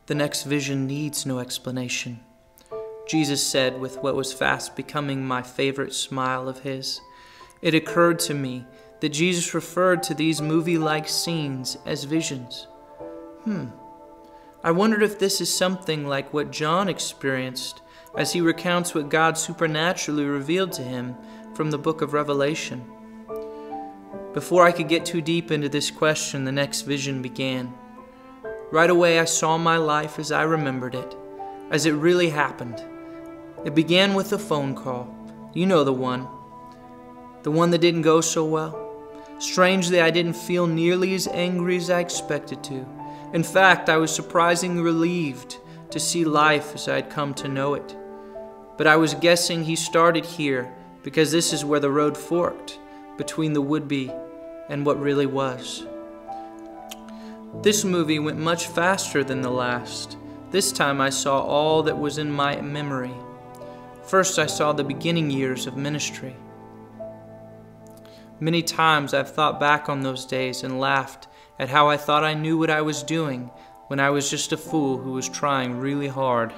The next vision needs no explanation. Jesus said with what was fast becoming my favorite smile of his. It occurred to me that Jesus referred to these movie-like scenes as visions. I wondered if this is something like what John experienced as he recounts what God supernaturally revealed to him from the book of Revelation. Before I could get too deep into this question, the next vision began. Right away, I saw my life as I remembered it, as it really happened. It began with a phone call. You know the one that didn't go so well. Strangely, I didn't feel nearly as angry as I expected to. In fact, I was surprisingly relieved to see life as I had come to know it. But I was guessing he started here because this is where the road forked between the would-be and what really was. This movie went much faster than the last. This time I saw all that was in my memory. First, I saw the beginning years of ministry. Many times I've thought back on those days and laughed at how I thought I knew what I was doing when I was just a fool who was trying really hard.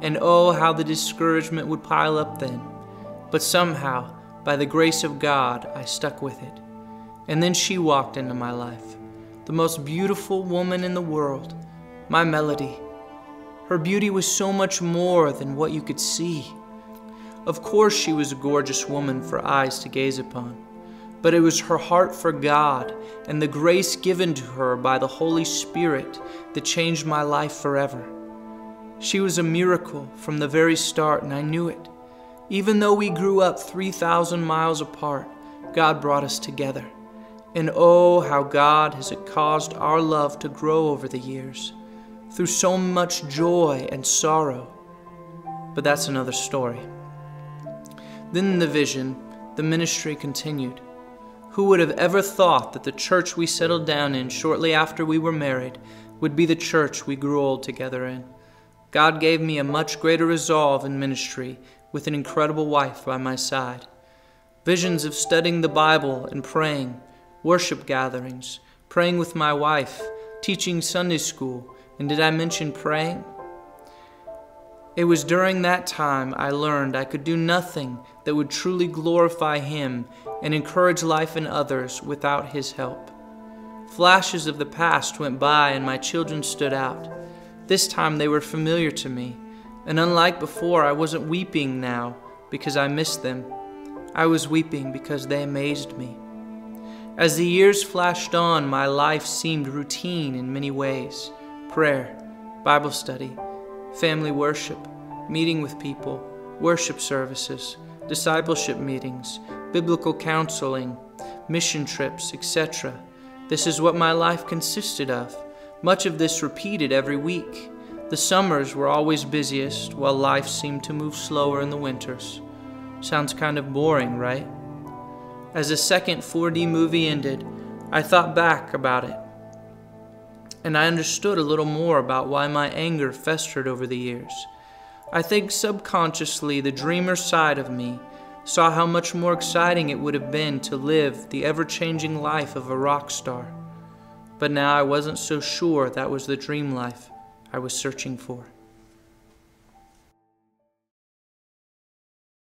And oh, how the discouragement would pile up then. But somehow, by the grace of God, I stuck with it. And then she walked into my life. The most beautiful woman in the world, my Melody. Her beauty was so much more than what you could see. Of course she was a gorgeous woman for eyes to gaze upon, but it was her heart for God and the grace given to her by the Holy Spirit that changed my life forever. She was a miracle from the very start, and I knew it. Even though we grew up 3,000 miles apart, God brought us together. And oh, how God has caused our love to grow over the years, through so much joy and sorrow. But that's another story. Then in the vision, the ministry continued. Who would have ever thought that the church we settled down in shortly after we were married would be the church we grew old together in? God gave me a much greater resolve in ministry with an incredible wife by my side. Visions of studying the Bible and praying, worship gatherings, praying with my wife, teaching Sunday school, and did I mention praying? It was during that time I learned I could do nothing that would truly glorify Him and encourage life in others without His help. Flashes of the past went by and my children stood out. This time they were familiar to me, and unlike before, I wasn't weeping now because I missed them. I was weeping because they amazed me. As the years flashed on, my life seemed routine in many ways. Prayer, Bible study, family worship, meeting with people, worship services, discipleship meetings, biblical counseling, mission trips, etc. This is what my life consisted of. Much of this repeated every week. The summers were always busiest, while life seemed to move slower in the winters. Sounds kind of boring, right? As the second 4D movie ended, I thought back about it, and I understood a little more about why my anger festered over the years. I think subconsciously the dreamer side of me saw how much more exciting it would have been to live the ever-changing life of a rock star. But now I wasn't so sure that was the dream life I was searching for.